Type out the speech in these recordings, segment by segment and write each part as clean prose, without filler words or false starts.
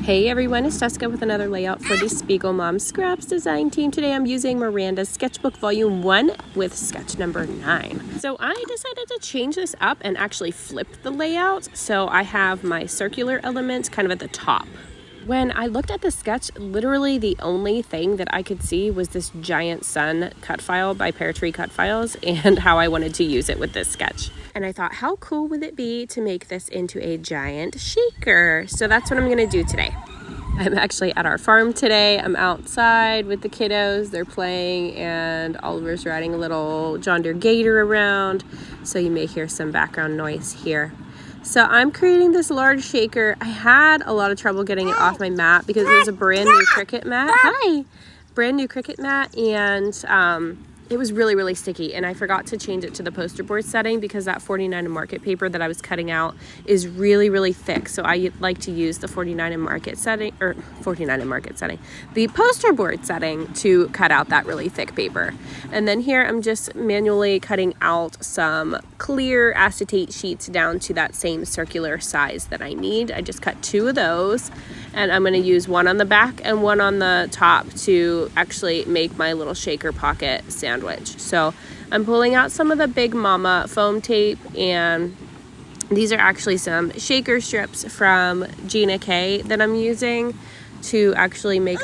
Hey everyone, it's Jessica with another layout for the Spiegel Mom Scraps design team. Today I'm using Miranda's Sketchbook Volume 1 with sketch number 9. So I decided to change this up and actually flip the layout. So I have my circular elements kind of at the top. When I looked at the sketch, literally the only thing that I could see was this giant sun cut file by Pear Tree Cutfiles and how I wanted to use it with this sketch. And I thought, how cool would it be to make this into a giant shaker? So that's what I'm gonna do today. I'm actually at our farm today. I'm outside with the kiddos. They're playing and Oliver's riding a little John Deere Gator around. So you may hear some background noise here. So I'm creating this large shaker. I had a lot of trouble getting it off my mat because it was a brand new Cricut mat. Hi! Brand new Cricut mat, and it was really sticky, and I forgot to change it to the poster board setting because that 49 and market paper that I was cutting out is really thick. So I like to use the 49 and market setting, or 49 and market setting, the poster board setting to cut out that really thick paper. And then here I'm just manually cutting out some clear acetate sheets down to that same circular size that I need. I just cut 2 of those, and I'm going to use one on the back and one on the top to actually make my little shaker pocket sandwich. So I'm pulling out some of the Big Mama foam tape, and these are actually some shaker strips from Gina K that I'm using to actually make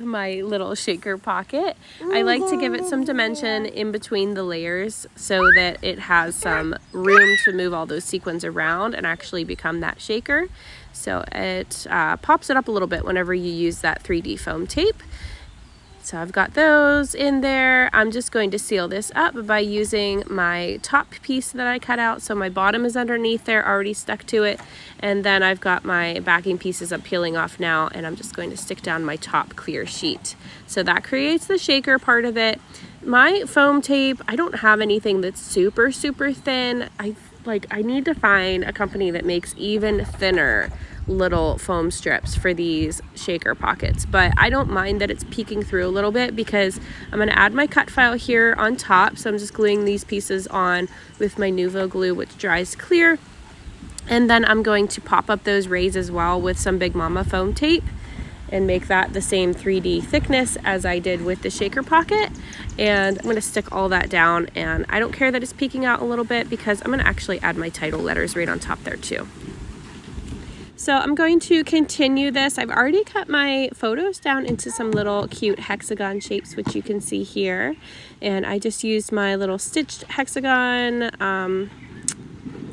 my little shaker pocket. I like to give it some dimension in between the layers so that it has some room to move all those sequins around and actually become that shaker. So it pops it up a little bit whenever you use that 3D foam tape. So I've got those in there. I'm just going to seal this up by using my top piece that I cut out. So my bottom is underneath there, already stuck to it. And then I've got my backing pieces I'm peeling off now, and I'm just going to stick down my top clear sheet. So that creates the shaker part of it. My foam tape, I don't have anything that's super thin. I need to find a company that makes even thinner little foam strips for these shaker pockets, but I don't mind that it's peeking through a little bit because I'm going to add my Cutfile here on top. So I'm just gluing these pieces on with my Nuvo glue, which dries clear, and then I'm going to pop up those rays as well with some Big Mama foam tape and make that the same 3D thickness as I did with the shaker pocket. And I'm going to stick all that down, and I don't care that it's peeking out a little bit because I'm going to actually add my title letters right on top there too. So I'm going to continue this. I've already cut my photos down into some little cute hexagon shapes, which you can see here. And I just used my little stitched hexagon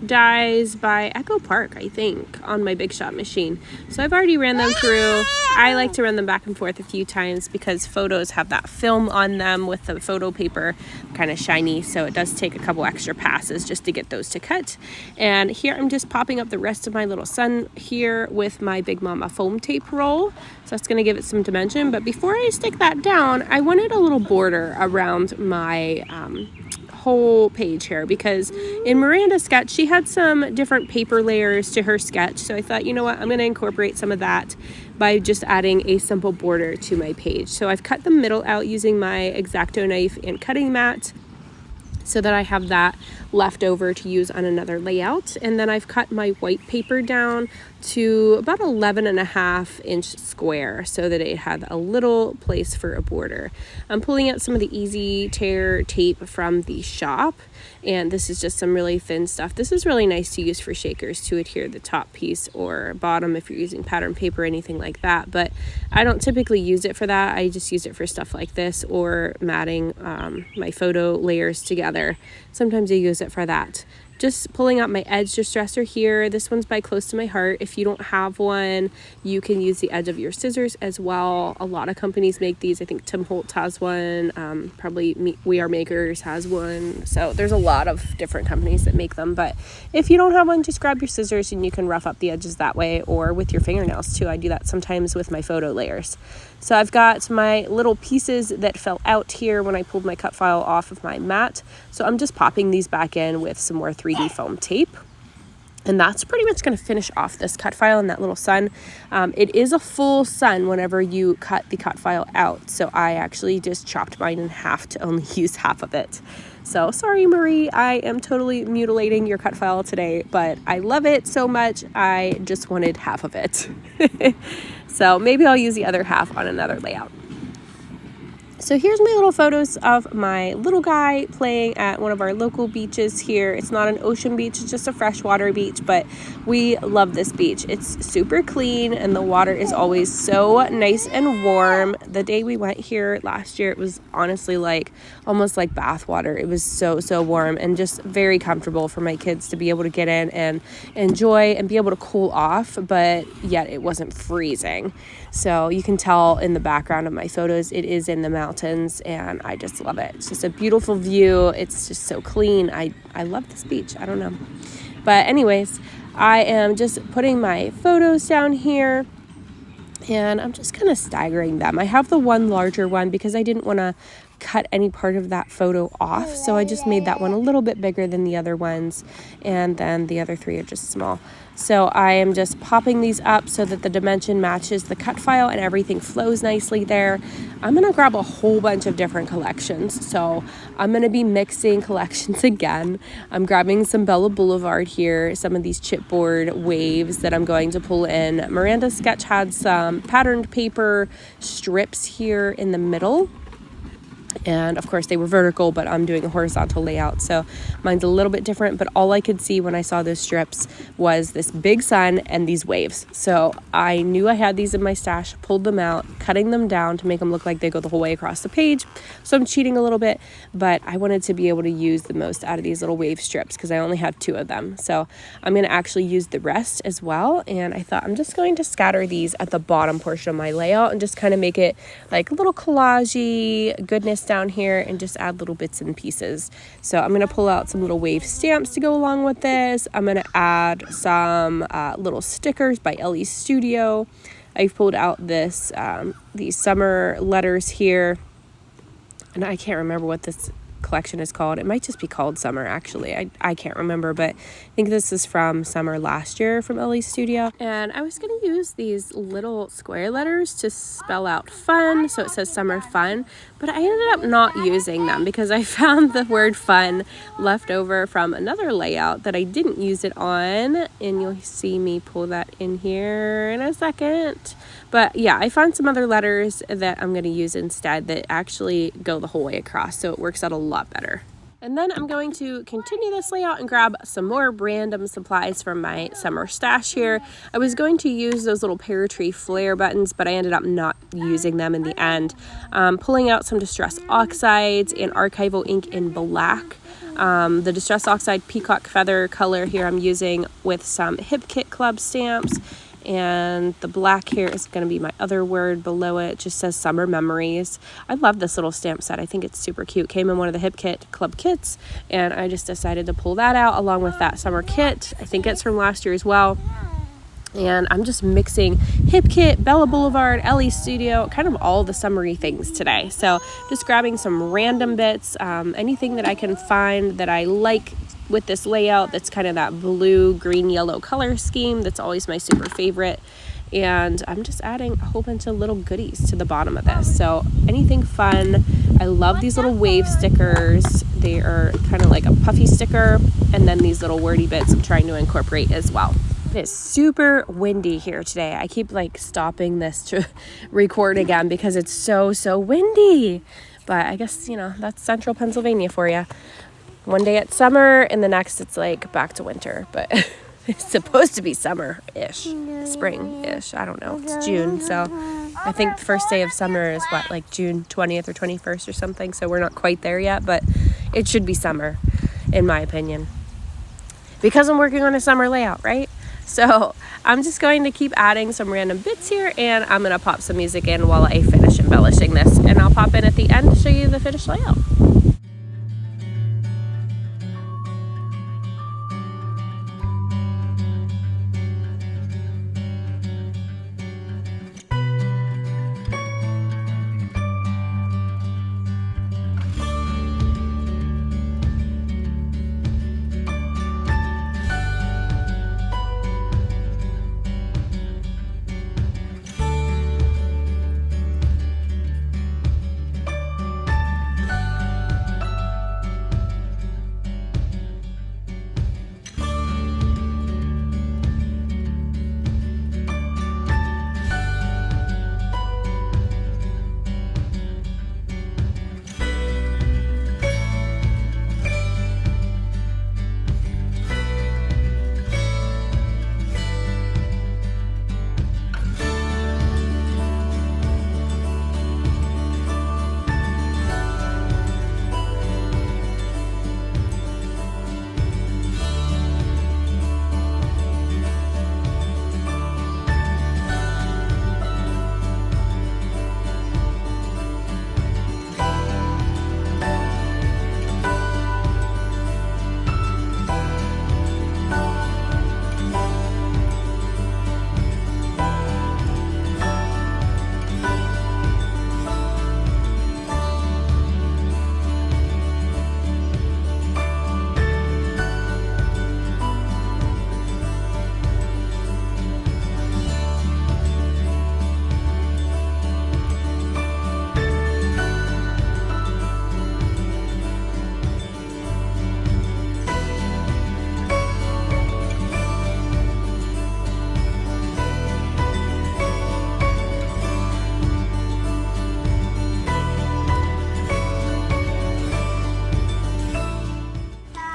dies by Echo Park, I think, on my Big Shot machine. So I've already ran them through. I like to run them back and forth a few times because photos have that film on them with the photo paper kind of shiny, so it does take a couple extra passes just to get those to cut. And here I'm just popping up the rest of my little sun here with my Big Mama foam tape roll. So that's going to give it some dimension. But before I stick that down, I wanted a little border around my whole page here because in Miranda's sketch she had some different paper layers to her sketch, so I thought, you know what, I'm going to incorporate some of that by just adding a simple border to my page. So I've cut the middle out using my X-Acto knife and cutting mat so that I have that left over to use on another layout. And then I've cut my white paper down to about 11.5 inch square so that it had a little place for a border. I'm pulling out some of the easy tear tape from the shop, and this is just some really thin stuff. This is really nice to use for shakers to adhere the top piece or bottom if you're using pattern paper or anything like that, but I don't typically use it for that. I just use it for stuff like this or matting my photo layers together. Sometimes I use it for that. Just pulling out my edge distressor here. This one's by Close to My Heart. If you don't have one, you can use the edge of your scissors as well. A lot of companies make these. I think Tim Holtz has one. Probably We Are Makers has one. So there's a lot of different companies that make them. But if you don't have one, just grab your scissors and you can rough up the edges that way, or with your fingernails too. I do that sometimes with my photo layers. So I've got my little pieces that fell out here when I pulled my Cutfile off of my mat. So I'm just popping these back in with some more 3D foam tape. And that's pretty much going to finish off this cut file and that little sun. It is a full sun whenever you cut the cut file out. So I actually just chopped mine in half to only use half of it. So sorry, Marie, I am totally mutilating your cut file today, but I love it so much. I just wanted half of it. So maybe I'll use the other half on another layout. So here's my little photos of my little guy playing at one of our local beaches here. It's not an ocean beach, it's just a freshwater beach, but we love this beach. It's super clean and the water is always so nice and warm. The day we went here last year, it was honestly like almost like bath water. It was so warm and just very comfortable for my kids to be able to get in and enjoy and be able to cool off, but yet it wasn't freezing. So you can tell in the background of my photos, it is in the mountains and I just love it. It's just a beautiful view. It's just so clean. I love this beach. I don't know. But anyways, I am just putting my photos down here and I'm just kind of staggering them. I have the one larger one because I didn't want to cut any part of that photo off. So I just made that one a little bit bigger than the other ones. And then the other three are just small. So I am just popping these up so that the dimension matches the cut file and everything flows nicely there. I'm going to grab a whole bunch of different collections. So I'm going to be mixing collections again. I'm grabbing some Blvd here, some of these chipboard waves that I'm going to pull in. Miranda's sketch had some patterned paper strips here in the middle. And of course they were vertical, but I'm doing a horizontal layout. So mine's a little bit different, but all I could see when I saw those strips was this big sun and these waves. So I knew I had these in my stash, pulled them out, cutting them down to make them look like they go the whole way across the page. So I'm cheating a little bit, but I wanted to be able to use the most out of these little wave strips because I only have 2 of them. So I'm going to actually use the rest as well. And I thought I'm just going to scatter these at the bottom portion of my layout and just kind of make it like a little collage-y goodness down here and just add little bits and pieces. So I'm going to pull out some little wave stamps to go along with this. I'm going to add some little stickers by Elle Studio. I've pulled out this these summer letters here, and I can't remember what this collection is called. It might just be called Summer, actually. I can't remember, but I think this is from summer last year from Elle Studio. And I was going to use these little square letters to spell out fun, so it says summer fun, but I ended up not using them because I found the word fun left over from another layout that I didn't use it on, and you'll see me pull that in here in a second. But yeah, I found some other letters that I'm going to use instead that actually go the whole way across, so it works out a lot better. And then I'm going to continue this layout and grab some more random supplies from my summer stash here. I was going to use those little pear tree flare buttons, but I ended up not using them in the end. Pulling out some Distress Oxides and Archival ink in black. The Distress Oxide Peacock Feather color here I'm using with some Hip Kit Club stamps. And the black here is going to be my other word below it. It just says Summer Memories. I love this little stamp set. I think it's super cute. Came in one of the Hip Kit Club kits, and I just decided to pull that out along with that summer kit. I think it's from last year as well. And I'm just mixing Hip Kit, Blvd, Elle Studio, kind of all the summery things today. So just grabbing some random bits, anything that I can find that I like with this layout that's kind of that blue, green, yellow color scheme. That's always my super favorite. And I'm just adding a whole bunch of little goodies to the bottom of this. So anything fun. I love these little wave stickers. They are kind of like a puffy sticker. And then these little wordy bits I'm trying to incorporate as well. It is super windy here today. I keep like stopping this to record again because it's so windy. But I guess, you know, that's central Pennsylvania for you. One day it's summer and the next it's like back to winter, but it's supposed to be summer-ish, spring-ish. I don't know. It's June, so I think the first day of summer is what, like June 20th or 21st or something. So we're not quite there yet, but it should be summer in my opinion because I'm working on a summer layout, right? So I'm just going to keep adding some random bits here, and I'm going to pop some music in while I finish embellishing this, and I'll pop in at the end to show you the finished layout.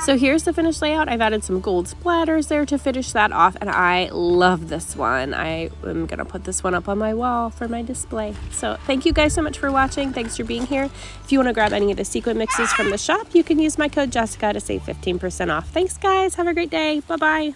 So here's the finished layout. I've added some gold splatters there to finish that off, and I love this one. I am gonna put this one up on my wall for my display. So thank you guys so much for watching. Thanks for being here. If you want to grab any of the sequin mixes from the shop, you can use my code Jessica to save 15% off. Thanks guys, have a great day. Bye-bye.